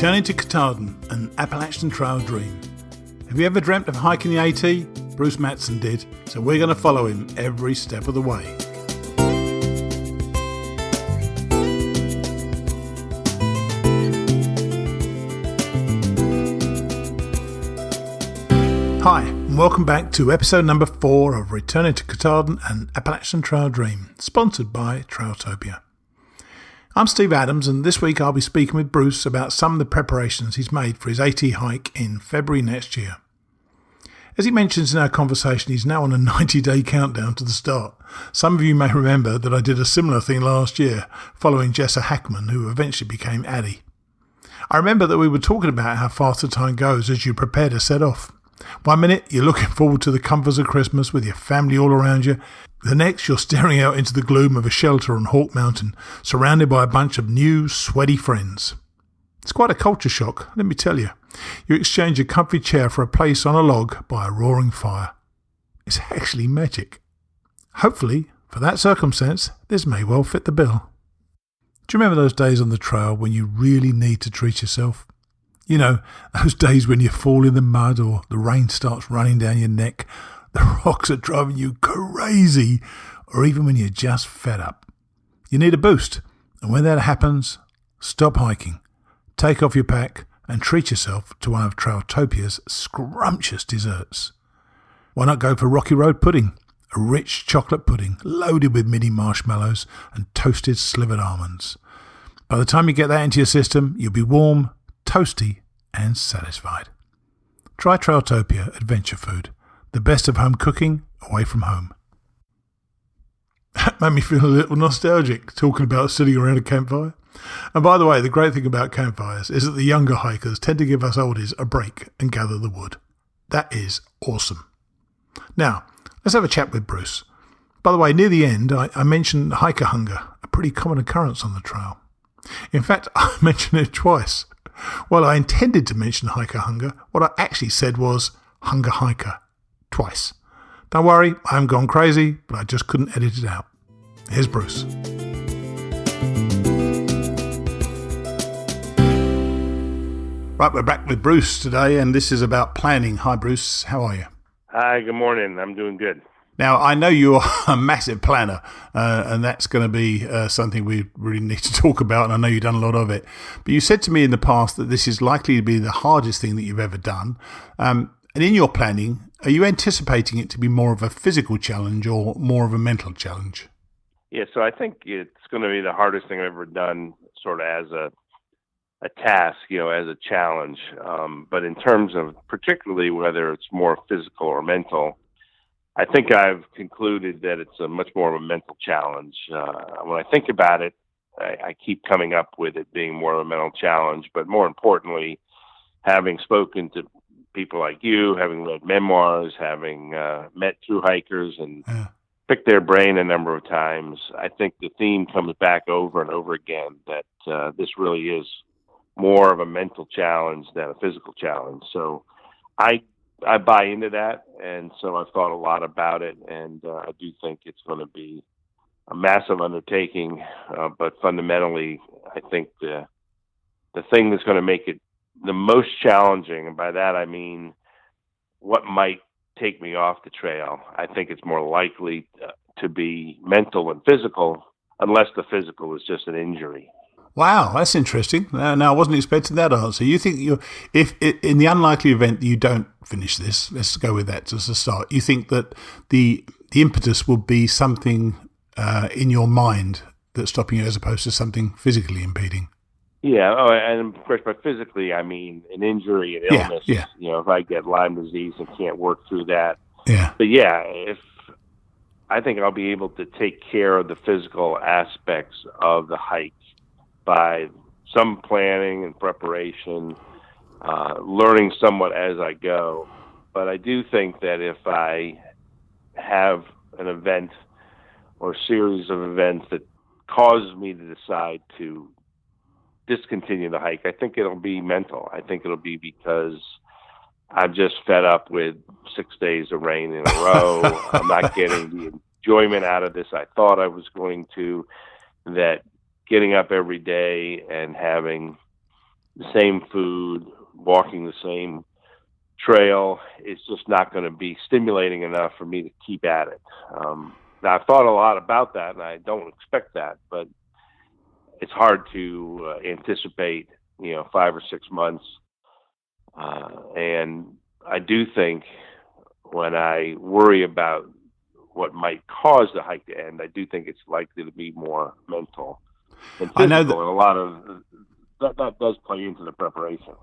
Returning to Katahdin, an Appalachian Trail dream. Have you ever dreamt of hiking the AT? Bruce Matson did, so we're going to follow him every step of the way. Hi, and welcome back to episode number 4 of Returning to Katahdin, an Appalachian Trail dream, sponsored by Trailtopia. I'm Steve Adams, and this week I'll be speaking with Bruce about some of the preparations he's made for his AT hike in February next year. As he mentions in our conversation, he's now on a 90-day countdown to the start. Some of you may remember that I did a similar thing last year, following Jessa Hackman, who eventually became Addie. I remember that we were talking about how fast the time goes as you prepare to set off. 1 minute, you're looking forward to the comforts of Christmas with your family all around you. The next, you're staring out into the gloom of a shelter on Hawk Mountain, surrounded by a bunch of new, sweaty friends. It's quite a culture shock, let me tell you. You exchange a comfy chair for a place on a log by a roaring fire. It's actually magic. Hopefully, for that circumstance, this may well fit the bill. Do you remember those days on the trail when you really need to treat yourself? You know, those days when you fall in the mud or the rain starts running down your neck, the rocks are driving you crazy, or even when you're just fed up. You need a boost, and when that happens, stop hiking, take off your pack, and treat yourself to one of Trailtopia's scrumptious desserts. Why not go for Rocky Road pudding, a rich chocolate pudding loaded with mini marshmallows and toasted slivered almonds. By the time you get that into your system, you'll be warm, toasty, and satisfied. Try Trailtopia Adventure Food, the best of home cooking away from home. That made me feel a little nostalgic, talking about sitting around a campfire. And by the way, the great thing about campfires is that the younger hikers tend to give us oldies a break and gather the wood. That is awesome. Now, let's have a chat with Bruce. By the way, near the end, I mentioned hiker hunger, a pretty common occurrence on the trail. In fact, I mentioned it twice. Well, I intended to mention hiker hunger. What I actually said was hunger hiker. Twice. Don't worry, I haven't gone crazy, but I just couldn't edit it out. Here's Bruce. Right, we're back with Bruce today, and this is about planning. Hi, Bruce. How are you? Hi, good morning. I'm doing good. Now, I know you're a massive planner, and that's going to be something we really need to talk about, and I know you've done a lot of it. But you said to me in the past that this is likely to be the hardest thing that you've ever done. And in your planning, are you anticipating it to be more of a physical challenge or more of a mental challenge? Yeah, so I think it's going to be the hardest thing I've ever done, sort of as a task, as a challenge. But in terms of particularly whether it's more physical or mental, I think I've concluded that it's a much more of a mental challenge. When I think about it, I keep coming up with it being more of a mental challenge. But more importantly, having spoken to people like you, having read memoirs, having met thru-hikers and picked their brain a number of times, I think the theme comes back over and over again that this really is more of a mental challenge than a physical challenge. So I buy into that, and so I've thought a lot about it, and I do think it's going to be a massive undertaking, but fundamentally, I think the thing that's going to make it the most challenging, and by that I mean what might take me off the trail, I think it's more likely to be mental and physical, unless the physical is just an injury. Wow, that's interesting. Now, I wasn't expecting that answer. You think if in the unlikely event that you don't finish this, let's go with that as a start, you think that the impetus will be something in your mind that's stopping you as opposed to something physically impeding? Yeah, and of course, by physically, I mean an injury, an illness. Yeah. If I get Lyme disease and can't work through that. Yeah. But yeah, I think I'll be able to take care of the physical aspects of the hike by some planning and preparation, learning somewhat as I go. But I do think that if I have an event or a series of events that causes me to decide to discontinue the hike, I think it'll be mental. I think it'll be because I'm just fed up with 6 days of rain in a row. I'm not getting the enjoyment out of this I thought I was going to, that getting up every day and having the same food, walking the same trail, it's just not going to be stimulating enough for me to keep at it. Now, I've thought a lot about that, and I don't expect that, but it's hard to anticipate, 5 or 6 months. And I do think when I worry about what might cause the hike to end, I do think it's likely to be more mental than physical. I know that, and a lot of that does play into the preparation.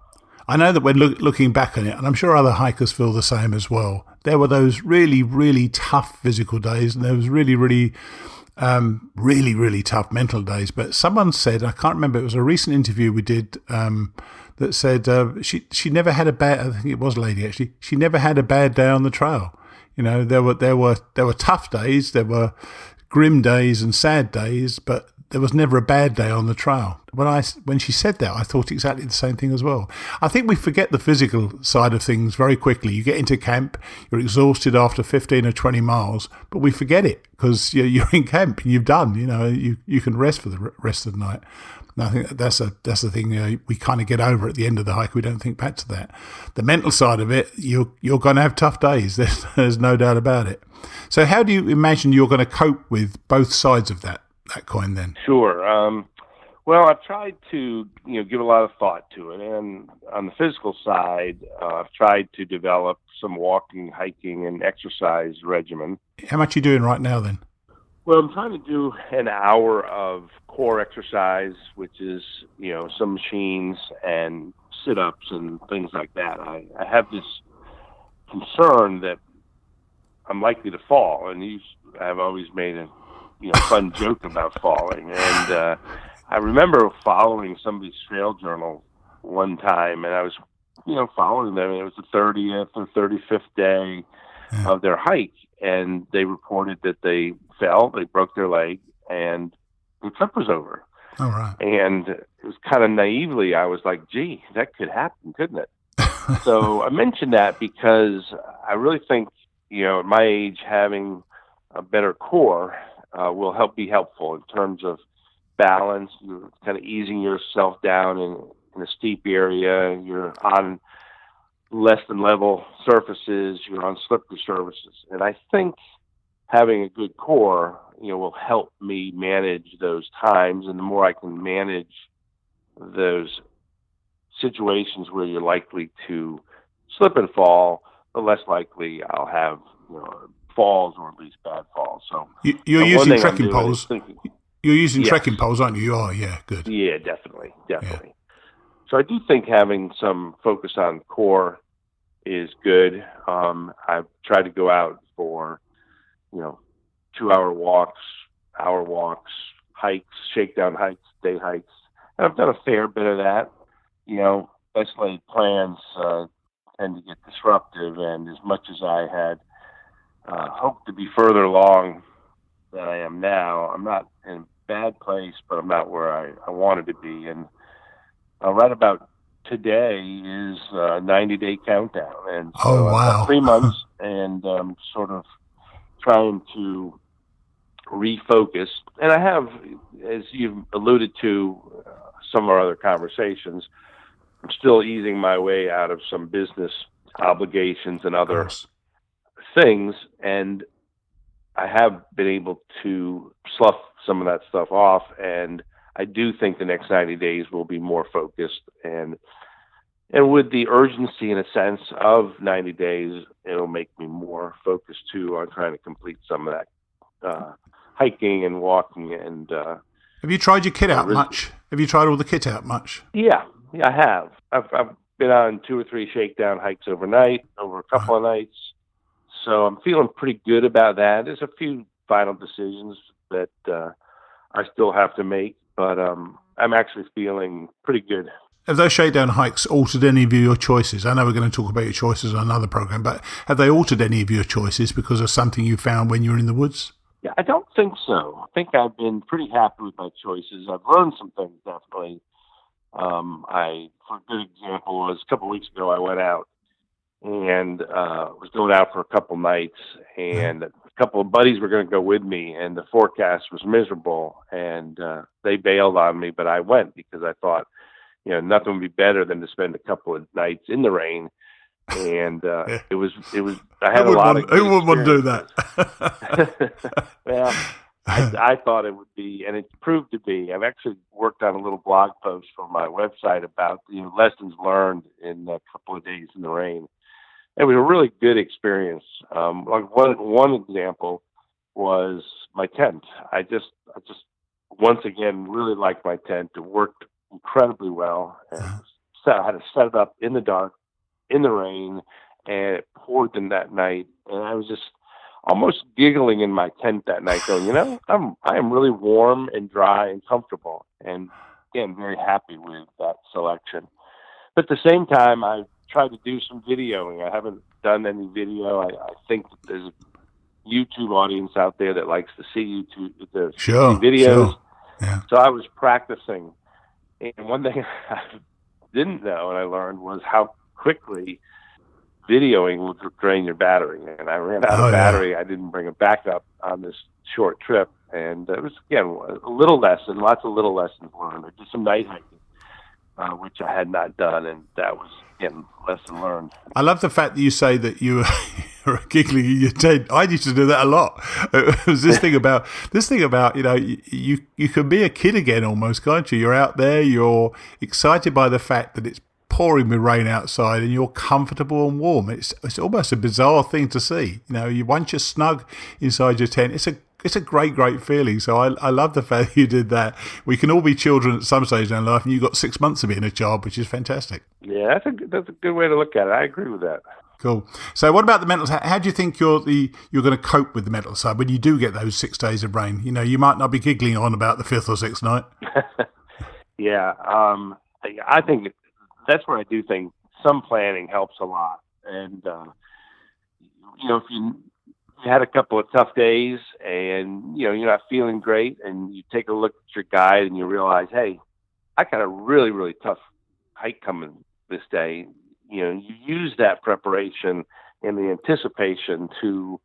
I know that when looking back on it, and I'm sure other hikers feel the same as well, there were those really, really tough physical days, and there was really, really tough mental days. But someone said, I can't remember, it was a recent interview we did that said she never had a bad, I think it was a lady actually, she never had a bad day on the trail. There were tough days, there were grim days and sad days, but there was never a bad day on the trail. When she said that, I thought exactly the same thing as well. I think we forget the physical side of things very quickly. You get into camp, you're exhausted after 15 or 20 miles, but we forget it because you're in camp and you've done. You can rest for the rest of the night. And I think that's the thing. We kind of get over at the end of the hike. We don't think back to that. The mental side of it, you're going to have tough days. There's no doubt about it. So how do you imagine you're going to cope with both sides of that coin then? Sure. Well, I've tried to give a lot of thought to it, and on the physical side, I've tried to develop some walking, hiking, and exercise regimen. How much are you doing right now then? Well, I'm trying to do an hour of core exercise, which is some machines and sit-ups and things like that. I have this concern that I'm likely to fall, and I've always made a fun joke about falling. And I remember following somebody's trail journal one time, and I was, following them. It was the 30th or 35th day of their hike, and they reported that they fell, they broke their leg, and the trip was over. All right. And it was kind of naively, I was like, gee, that could happen, couldn't it? So I mentioned that because I really think, at my age, having a better core will be helpful in terms of balance. You're kind of easing yourself down in a steep area. You're on less than level surfaces. You're on slippery surfaces. And I think having a good core, will help me manage those times. And the more I can manage those situations where you're likely to slip and fall, the less likely I'll have falls, or at least bad falls. So you're using trekking poles. You're using trekking poles, aren't you? Oh, yeah, good. Yeah, definitely. Yeah. So I do think having some focus on core is good. I've tried to go out for 2-hour walks, hour walks, hikes, shakedown hikes, day hikes, and I've done a fair bit of that. Best laid plans tend to get disruptive, and as much as I had hoped to be further along than I am now, I'm not in a bad place, but I'm not where I wanted to be. And right about today is a 90-day countdown. And so I've got 3 months, and sort of trying to refocus. And I have, as you've alluded to some of our other conversations, I'm still easing my way out of some business obligations and other things, and I have been able to slough some of that stuff off, and I do think the next 90 days will be more focused, and with the urgency, in a sense, of 90 days, it'll make me more focused too on trying to complete some of that hiking and walking. And have you tried your kit out much? Have you tried all the kit out much? Yeah, I have. I've been on 2 or 3 shakedown hikes overnight, over a couple of nights. So I'm feeling pretty good about that. There's a few final decisions that I still have to make, but I'm actually feeling pretty good. Have those shakedown hikes altered any of your choices? I know we're going to talk about your choices on another program, but have they altered any of your choices because of something you found when you were in the woods? Yeah, I don't think so. I think I've been pretty happy with my choices. I've learned some things, definitely. For a good example, was a couple of weeks ago I went out and was going out for a couple nights, and a couple of buddies were going to go with me, and the forecast was miserable, and they bailed on me, but I went because I thought, nothing would be better than to spend a couple of nights in the rain. And Yeah. it was. I had a lot of. Who wouldn't want to do that? Well, I thought it would be, and it proved to be. I've actually worked on a little blog post for my website about lessons learned in a couple of days in the rain. It was a really good experience. Like one example was my tent. I just once again really liked my tent. It worked incredibly well. And I had to set it up in the dark, in the rain, and it poured in that night. And I was just almost giggling in my tent that night, going, I am really warm and dry and comfortable. And again, very happy with that selection. But at the same time, I tried to do some videoing. I haven't done any video. I think that there's a YouTube audience out there that likes to see videos. Sure. Yeah. So I was practicing. And one thing I didn't know and I learned was how quickly videoing will drain your battery. And I ran out of battery. I didn't bring a backup on this short trip. And it was, again, lots of little lessons learned. I did some night hiking, which I had not done. And that was, again, lesson learned. I love the fact that you say that you were giggling in your tent. I used to do that a lot. It was this thing about, you can be a kid again almost, can't you? You're out there, you're excited by the fact that it's pouring with rain outside and you're comfortable and warm. It's almost a bizarre thing to see. Once you're snug inside your tent, it's a great feeling. So I love the fact that you did that. We can all be children at some stage in our life, and you've got 6 months of being a child, which is fantastic. Yeah, that's a good way to look at it. I agree with that. Cool. So what about the mental side? How do you think you're going to cope with the mental side when you do get those 6 days of rain? You might not be giggling on about the 5th or 6th night. Yeah. I think that's where I do think some planning helps a lot. And, if you had a couple of tough days and, you're not feeling great and you take a look at your guide and you realize, hey, I got a really, really tough hike coming this day. You use that preparation and the anticipation to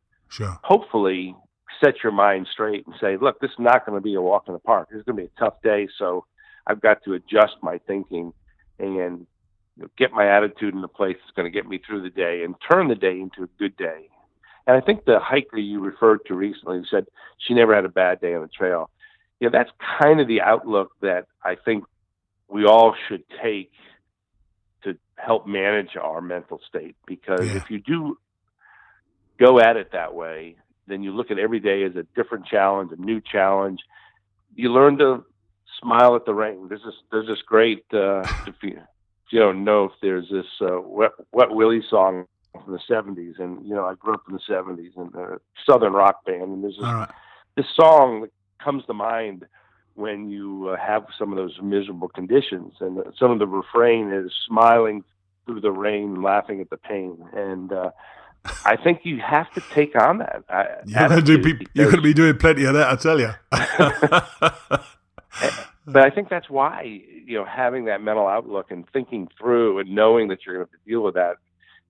hopefully set your mind straight and say, look, this is not going to be a walk in the park. This is going to be a tough day. So I've got to adjust my thinking and get my attitude in a place that's going to get me through the day and turn the day into a good day. And I think the hiker you referred to recently said she never had a bad day on the trail. That's kind of the outlook that I think we all should take to help manage our mental state. Because if you do go at it that way, then you look at every day as a different challenge, a new challenge. You learn to smile at the rain. There's this great, if you don't know, if there's this Wet Willie song from the 70s, and I grew up in the 70s and a Southern rock band, and there's this song that comes to mind when you have some of those miserable conditions, and some of the refrain is smiling through the rain, laughing at the pain, and I think you have to take on that. You're going to be doing plenty of that, I tell you. But I think that's why having that mental outlook and thinking through and knowing that you're going to have to deal with that,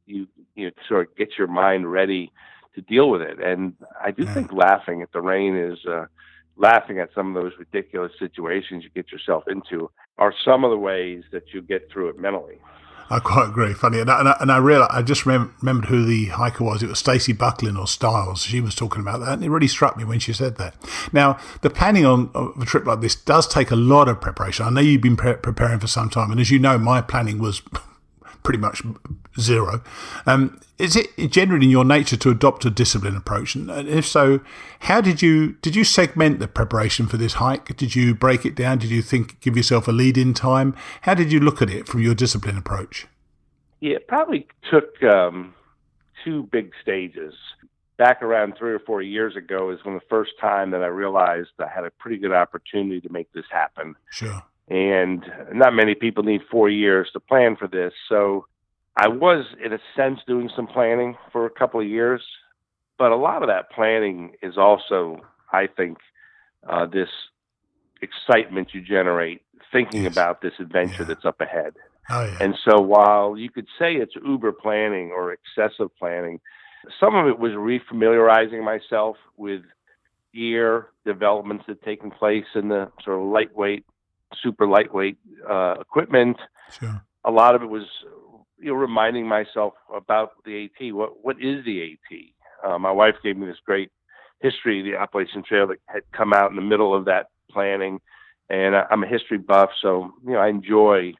you sort of get your mind ready to deal with it. And I do think laughing at the rain is laughing at some of those ridiculous situations you get yourself into are some of the ways that you get through it mentally. I quite agree. Funny, and I realized I just remembered who the hiker was. It was Stacey Bucklin or Stiles. She was talking about that, and it really struck me when she said that. Now, the planning of a trip like this does take a lot of preparation. I know you've been preparing for some time, and as you know, my planning was pretty much zero. Is it generally in your nature to adopt a disciplined approach? And if so, how did you segment the preparation for this hike? Did you break it down? Did you give yourself a lead-in time? How did you look at it from your disciplined approach? Yeah, it probably took 2 big stages. Back around 3 or 4 years ago is when the first time that I realized I had a pretty good opportunity to make this happen. Sure. And not many people need 4 years to plan for this. So I was, in a sense, doing some planning for a couple of years. But a lot of that planning is also, I think, this excitement you generate thinking about this adventure that's up ahead. Oh, yeah. And so while you could say it's uber planning or excessive planning, some of it was refamiliarizing myself with gear developments that had taken place in the sort of lightweight super lightweight equipment. Sure. A lot of it was, reminding myself about the AT. What is the AT? My wife gave me this great history of the Appalachian Trail that had come out in the middle of that planning, and I'm a history buff, so I enjoy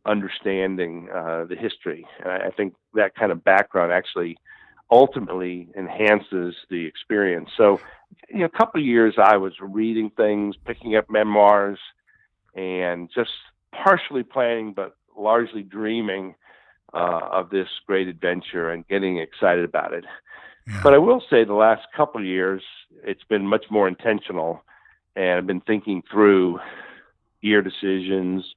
understanding the history. And I think that kind of background actually ultimately enhances the experience. So, a couple of years I was reading things, picking up memoirs, and just partially planning, but largely dreaming of this great adventure and getting excited about it. Yeah. But I will say the last couple of years, it's been much more intentional, and I've been thinking through gear decisions,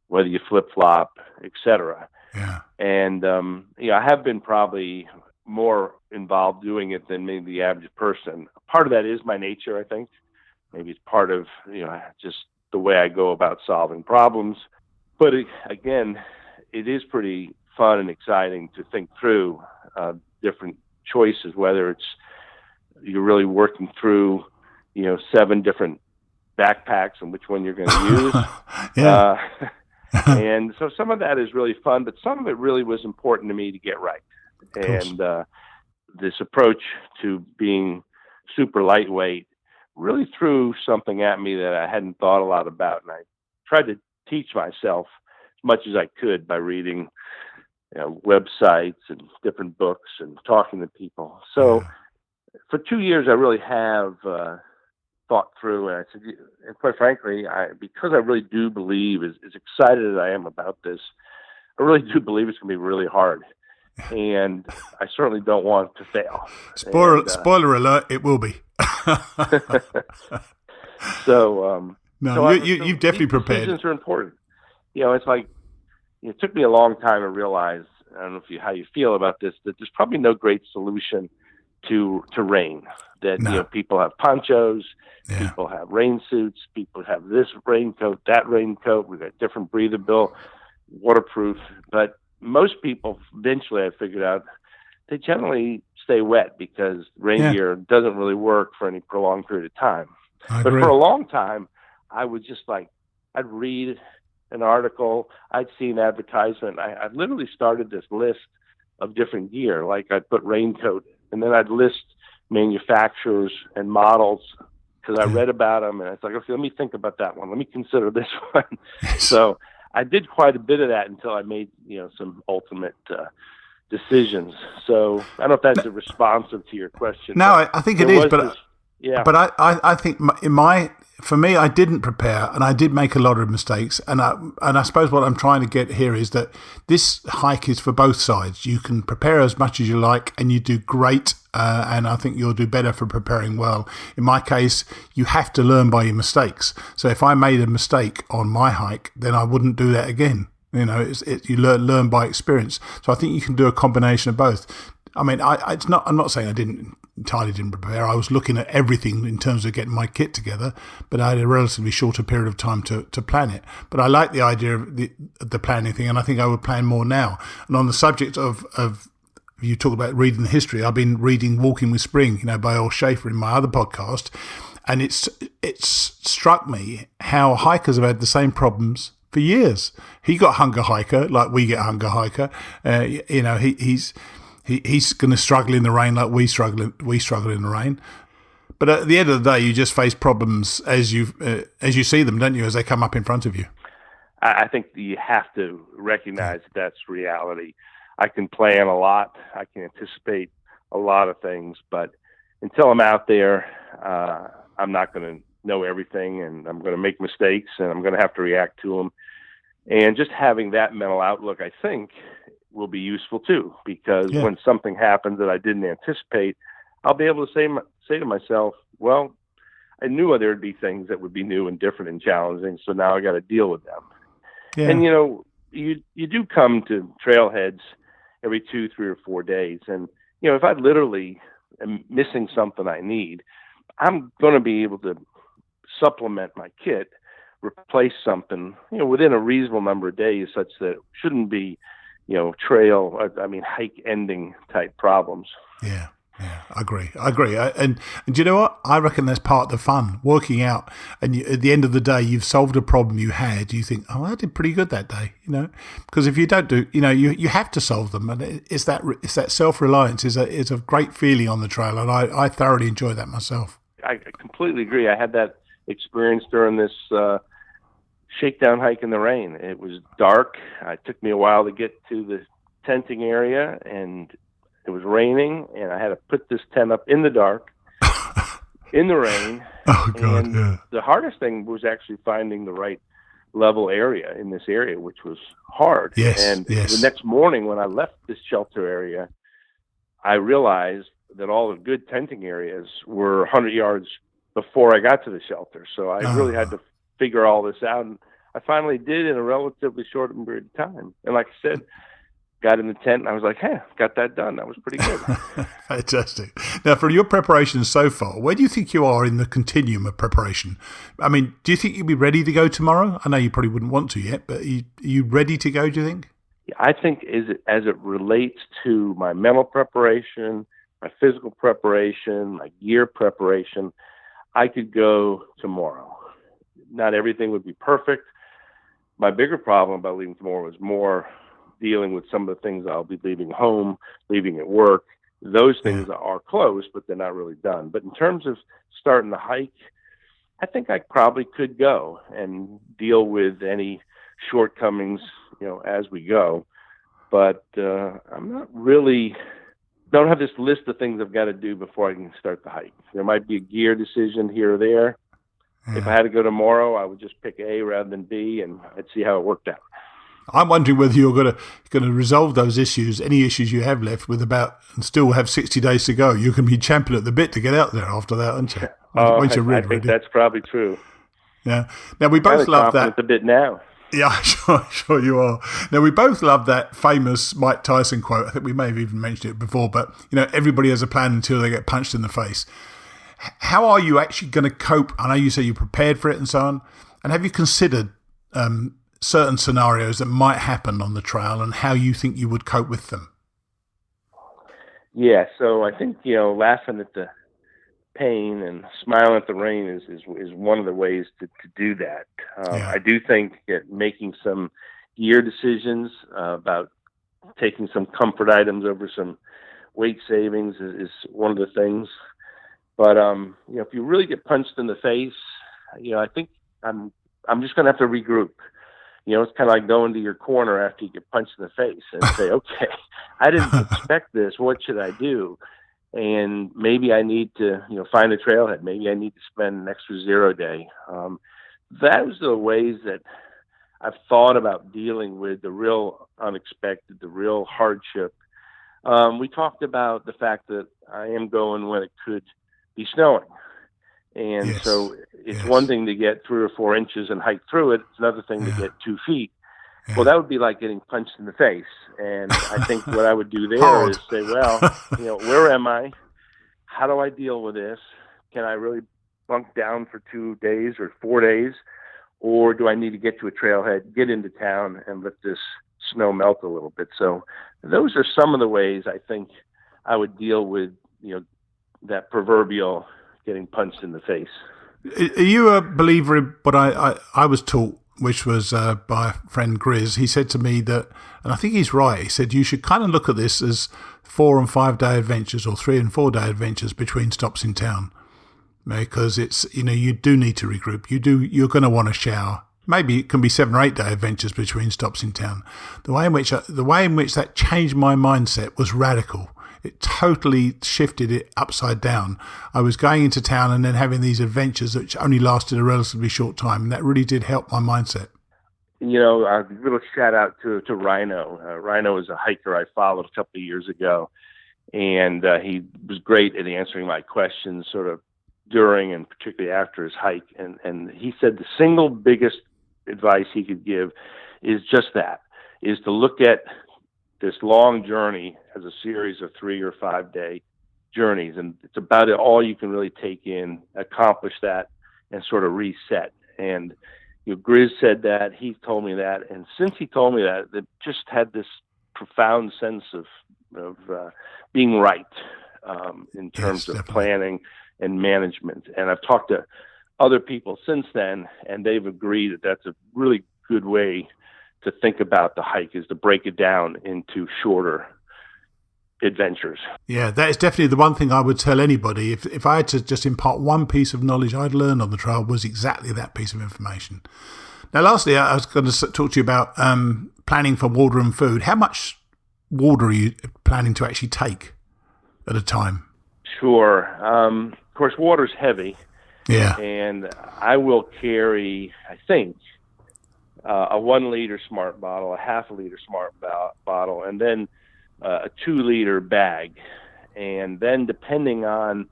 whether you flip-flop, etc. Yeah. And, I have been probably more involved doing it than maybe the average person. Part of that is my nature, I think. Maybe it's part of, just the way I go about solving problems. But again, it is pretty fun and exciting to think through different choices, whether it's you're really working through, 7 different backpacks and which one you're going to use. Yeah. And so some of that is really fun, but some of it really was important to me to get right. And this approach to being super lightweight really threw something at me that I hadn't thought a lot about. And I tried to teach myself as much as I could by reading websites and different books and talking to people. So for 2 years, I really have thought through, and I said, and quite frankly, because I really do believe, as excited as I am about this, I really do believe it's going to be really hard. And I certainly don't want to fail. Spoiler alert, it will be. So, you've definitely prepared. Decisions are important. It's like, it took me a long time to realize, I don't know how you feel about this, that there's probably no great solution to rain. That, people have ponchos, people have rain suits, people have this raincoat, that raincoat. We've got different breathable, waterproof, but most people, eventually I figured out, they generally stay wet because rain gear doesn't really work for any prolonged period of time. But for a long time, I would just I'd read an article, I'd see an advertisement. I literally started this list of different gear. Like I'd put raincoat, and then I'd list manufacturers and models because I read about them, and it's like, okay, let me think about that one. Let me consider this one. So I did quite a bit of that until I made, some ultimate decisions. So I don't know if that's responsive to your question. No, I think it is, but I think for me, I didn't prepare, and I did make a lot of mistakes. And I suppose what I'm trying to get here is that this hike is for both sides. You can prepare as much as you like, and you do great. And I think you'll do better for preparing well. In my case, you have to learn by your mistakes. So if I made a mistake on my hike, then I wouldn't do that again. You learn by experience. So I think you can do a combination of both. I mean, I'm not saying I entirely didn't prepare. I was looking at everything in terms of getting my kit together, but I had a relatively shorter period of time to plan it. But I like the idea of the planning thing, and I think I would plan more now. And on the subject of you talk about reading the history, I've been reading Walking with Spring, by Oelschlegal in my other podcast, and it's struck me how hikers have had the same problems for years. He got hunger hiker like we get hunger hiker. He's going to struggle in the rain like we struggle in the rain. But at the end of the day, you just face problems as you see them, don't you, as they come up in front of you? I think you have to recognize that's reality. I can plan a lot. I can anticipate a lot of things, but until I'm out there, I'm not going to know everything, and I'm going to make mistakes, and I'm going to have to react to them. And just having that mental outlook, I think, will be useful too, because when something happens that I didn't anticipate, I'll be able to say to myself, well, I knew there would be things that would be new and different and challenging, so now I got to deal with them. Yeah. And you do come to trailheads every 2, 3, or 4 days, and if I literally am missing something I need, I'm going to be able to supplement my kit, replace something, within a reasonable number of days, such that it shouldn't be hike ending type problems. Yeah. Yeah, I agree. And do you know what? I reckon that's part of the fun, working out. And at the end of the day, you've solved a problem you had. You think, oh, I did pretty good that day, because if you don't do, you have to solve them. And it's that self-reliance is a great feeling on the trail. And I thoroughly enjoy that myself. I completely agree. I had that experience during this shakedown hike in the rain. It was dark. It took me a while to get to the tenting area, and it was raining, and I had to put this tent up in the dark, in the rain. Oh, God, and yeah. the hardest thing was actually finding the right level area in this area, which was hard. Yes, and yes. The next morning when I left this shelter area, I realized that all the good tenting areas were 100 yards before I got to the shelter. So I really had to figure all this out, and I finally did in a relatively short period of time. And like I said, got in the tent, and I was like, hey, got that done. That was pretty good. Fantastic. Now, for your preparation so far, where do you think you are in the continuum of preparation? I mean, do you think you'll be ready to go tomorrow? I know you probably wouldn't want to yet, but are you ready to go, do you think? I think as it relates to my mental preparation, my physical preparation, my gear preparation, I could go tomorrow. Not everything would be perfect. My bigger problem about leaving tomorrow is more dealing with some of the things I'll be leaving home, leaving at work. Those things are close, but they're not really done. But in terms of starting the hike, I think I probably could go and deal with any shortcomings, as we go. But I'm not really, don't have this list of things I've got to do before I can start the hike. There might be a gear decision here or there. Yeah. If I had to go tomorrow, I would just pick A rather than B, and I'd see how it worked out. I'm wondering whether you're going to resolve those issues, any issues you have left, and still have 60 days to go. You can be champing at the bit to get out there after that, aren't you? Once you're ready. I think that's probably true. Yeah. Now, we both love that. A bit now. Yeah, sure you are. Now, we both love that famous Mike Tyson quote. I think we may have even mentioned it before, but, everybody has a plan until they get punched in the face. How are you actually going to cope? I know you say you're prepared for it and so on. And have you considered certain scenarios that might happen on the trail and how you think you would cope with them? Yeah, so I think, laughing at the pain and smiling at the rain is one of the ways to do that. I do think that making some gear decisions about taking some comfort items over some weight savings is one of the things. But, if you really get punched in the face, I think I'm just going to have to regroup. It's kind of like going to your corner after you get punched in the face and say, okay, I didn't expect this. What should I do? And maybe I need to, find a trailhead. Maybe I need to spend an extra 0 day. Those are the ways that I've thought about dealing with the real unexpected, the real hardship. We talked about the fact that I am going when it could be snowing. And so it's one thing to get 3 or 4 inches and hike through it. It's another thing to get 2 feet. Yeah. Well, that would be like getting punched in the face. And I think what I would do there is say, well, where am I? How do I deal with this? Can I really bunk down for 2 days or 4 days? Or do I need to get to a trailhead, get into town, and let this snow melt a little bit? So those are some of the ways I think I would deal with, that proverbial getting punched in the face. Are you a believer in what I was taught, which was by a friend Grizz? He said to me that, and I think he's right, he said you should kind of look at this as 4 and 5 day adventures or 3 and 4 day adventures between stops in town, because it's, you do need to regroup. You're going to want to shower. Maybe it can be 7 or 8 day adventures between stops in town. The way in which that changed my mindset was radical. It totally shifted it upside down. I was going into town and then having these adventures which only lasted a relatively short time, and that really did help my mindset. A little shout out to Rhino. Rhino is a hiker I followed a couple of years ago, and he was great at answering my questions sort of during and particularly after his hike. And he said the single biggest advice he could give is just that, is to look at this long journey as a series of 3 or 5 day journeys. And it's about it all you can really take in, accomplish that, and sort of reset. And Grizz said that, he told me that. And since he told me that, it just had this profound sense of being right. in terms of definitely. planning and management. And I've talked to other people since then, and they've agreed that that's a really good way to think about the hike, is to break it down into shorter adventures. Yeah, that is definitely the one thing I would tell anybody. If I had to just impart one piece of knowledge I'd learned on the trail, was exactly that piece of information. Now, lastly, I was going to talk to you about planning for water and food. How much water are you planning to actually take at a time? Sure. Of course, water's heavy. Yeah. And I will carry, I think, a 1 liter smart bottle, a half a liter smart bottle, and then a 2 liter bag. And then depending on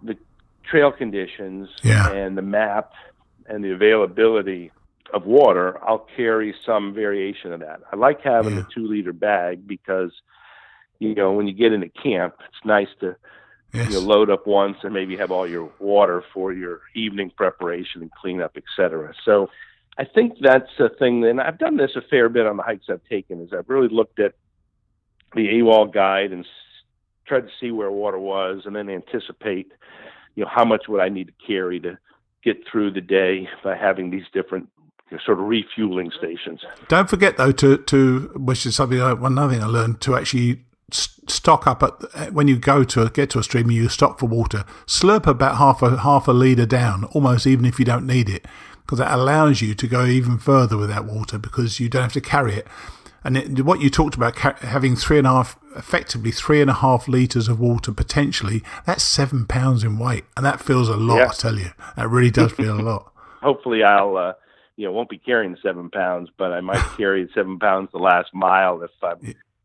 the trail conditions and the map and the availability of water, I'll carry some variation of that. I like having the 2 liter bag because, when you get into camp, it's nice to load up once and maybe have all your water for your evening preparation and cleanup, etc. So I think that's a thing. And I've done this a fair bit on the hikes I've taken, is I've really looked at the AWOL guide and tried to see where water was, and then anticipate, how much would I need to carry to get through the day by having these different sort of refueling stations. Don't forget though to which is something another thing I learned, to actually stock up when you get to a stream and you stop for water, slurp about half a litre down, almost, even if you don't need it, because that allows you to go even further with that water, because you don't have to carry it. And what you talked about, having 3.5 litres of water potentially, that's 7 pounds in weight, and that feels a lot. I tell you, that really does feel a lot. Hopefully I'll won't be carrying the 7 pounds, but I might carry 7 pounds the last mile if I'm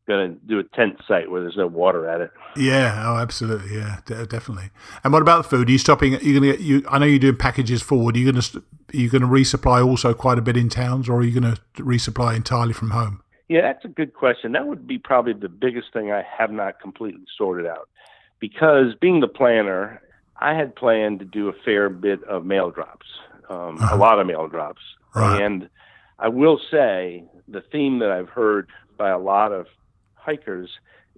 going to do a tent site where there's no water at it. Yeah, oh, absolutely, yeah, definitely. And what about the food? Are you stopping? I know you're doing packages forward. Are you going to resupply also quite a bit in towns, or are you going to resupply entirely from home? Yeah, that's a good question. That would be probably the biggest thing I have not completely sorted out, because being the planner, I had planned to do a fair bit of mail drops, a lot of mail drops. Right. And I will say the theme that I've heard by a lot of hikers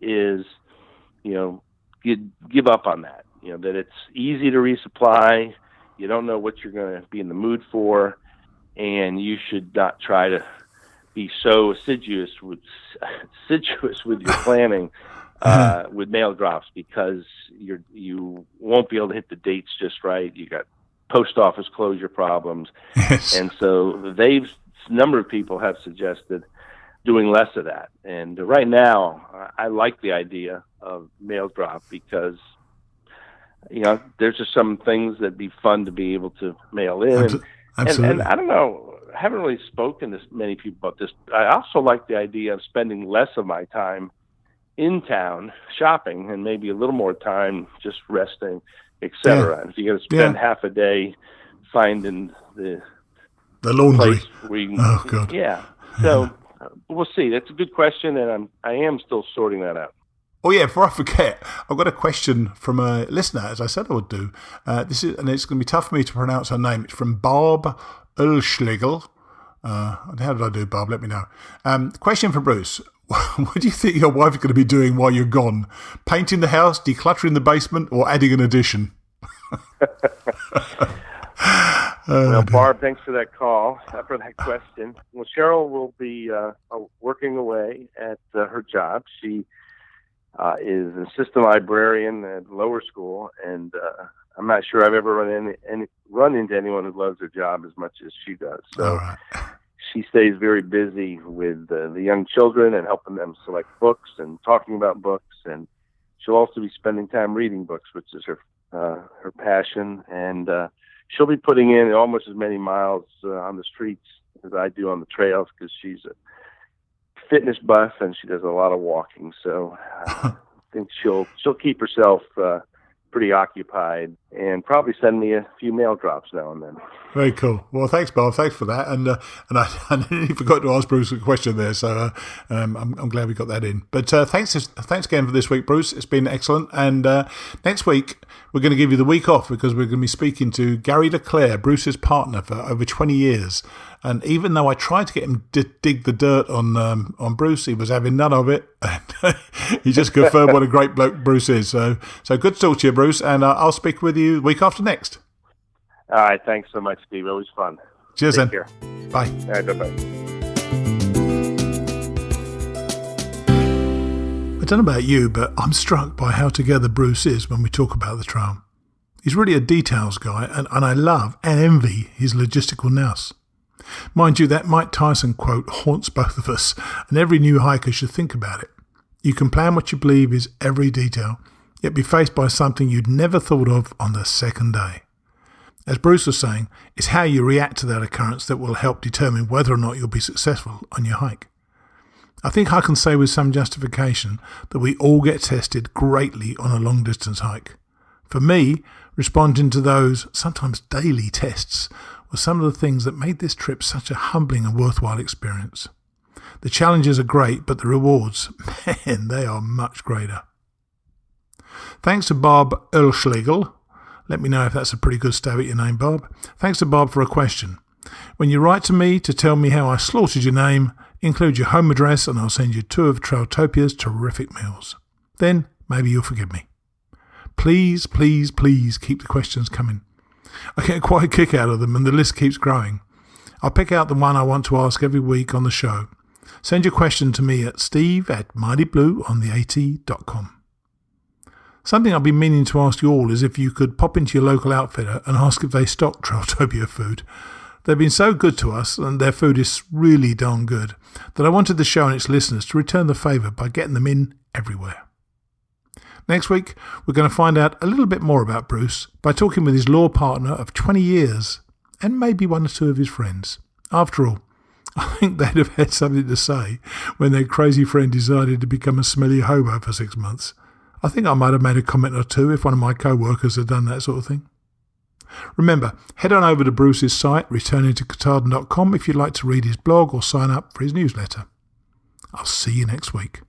is, you give up on that, that it's easy to resupply. You don't know what you're going to be in the mood for, and you should not try to be so assiduous with your planning with mail drops, because you won't be able to hit the dates just right. You got post office closure problems. Yes. And so a number of people have suggested doing less of that. And right now, I like the idea of mail drop, because, there's just some things that'd be fun to be able to mail in. Absolutely. And I don't know, I haven't really spoken to many people about this. I also like the idea of spending less of my time in town shopping and maybe a little more time just resting, etc. And if you're going to spend half a day finding the laundry, place where you can, oh God, so we'll see. That's a good question, and I am still sorting that out. Oh yeah, before I forget, I've got a question from a listener, as I said I would do. And it's going to be tough for me to pronounce her name. It's from Barb Oelschlegal. How did I do, Barb? Let me know. Question for Bruce. What do you think your wife is going to be doing while you're gone? Painting the house, decluttering the basement, or adding an addition? Well, Barb, thanks for that call, for that question. Well, Cheryl will be working away at her job. She is an assistant librarian at lower school, and I'm not sure I've ever run into anyone who loves their job as much as she does. So she stays very busy with the young children and helping them select books and talking about books. And she'll also be spending time reading books, which is her passion. And she'll be putting in almost as many miles on the streets as I do on the trails, because she's a fitness buff and she does a lot of walking. So I think she'll keep herself pretty occupied and probably send me a few mail drops now and then. Very cool. Well, thanks, Bob. Thanks for that. And I nearly forgot to ask Bruce a question there, so I'm glad we got that in. But thanks again for this week, Bruce. It's been excellent. And next week, we're going to give you the week off, because we're going to be speaking to Gary Leclerc, Bruce's partner for over 20 years. And even though I tried to get him to dig the dirt on Bruce, he was having none of it. He just confirmed what a great bloke Bruce is. So good to talk to you, Bruce, and I'll speak with you the week after next. All right, thanks so much, Steve. Always fun. Cheers, Take then. care. Bye. All right, bye-bye. I don't know about you, but I'm struck by how together Bruce is when we talk about the trail. He's really a details guy, and I love and envy his logistical nous. Mind you, that Mike Tyson quote haunts both of us, and every new hiker should think about it. You can plan what you believe is every detail, yet be faced by something you'd never thought of on the second day. As Bruce was saying, it's how you react to that occurrence that will help determine whether or not you'll be successful on your hike. I think I can say with some justification that we all get tested greatly on a long-distance hike. For me, responding to those, sometimes daily tests, were some of the things that made this trip such a humbling and worthwhile experience. The challenges are great, but the rewards, man, they are much greater. Thanks to Barb Oelschlegal. Let me know if that's a pretty good stab at your name, Barb. Thanks to Barb for a question. When you write to me to tell me how I slaughtered your name, include your home address and I'll send you 2 of Trailtopia's terrific meals. Then maybe you'll forgive me. Please, please, please keep the questions coming. I get quite a kick out of them and the list keeps growing. I'll pick out the one I want to ask every week on the show. Send your question to me at steve@mightyblueontheat.com. Something I've been meaning to ask you all is if you could pop into your local outfitter and ask if they stock Trailtopia food. They've been so good to us and their food is really darn good that I wanted the show and its listeners to return the favour by getting them in everywhere. Next week, we're going to find out a little bit more about Bruce by talking with his law partner of 20 years and maybe 1 or 2 of his friends. After all, I think they'd have had something to say when their crazy friend decided to become a smelly hobo for 6 months. I think I might have made a comment or 2 if one of my co-workers had done that sort of thing. Remember, head on over to Bruce's site, returningtokatahdin.com, if you'd like to read his blog or sign up for his newsletter. I'll see you next week.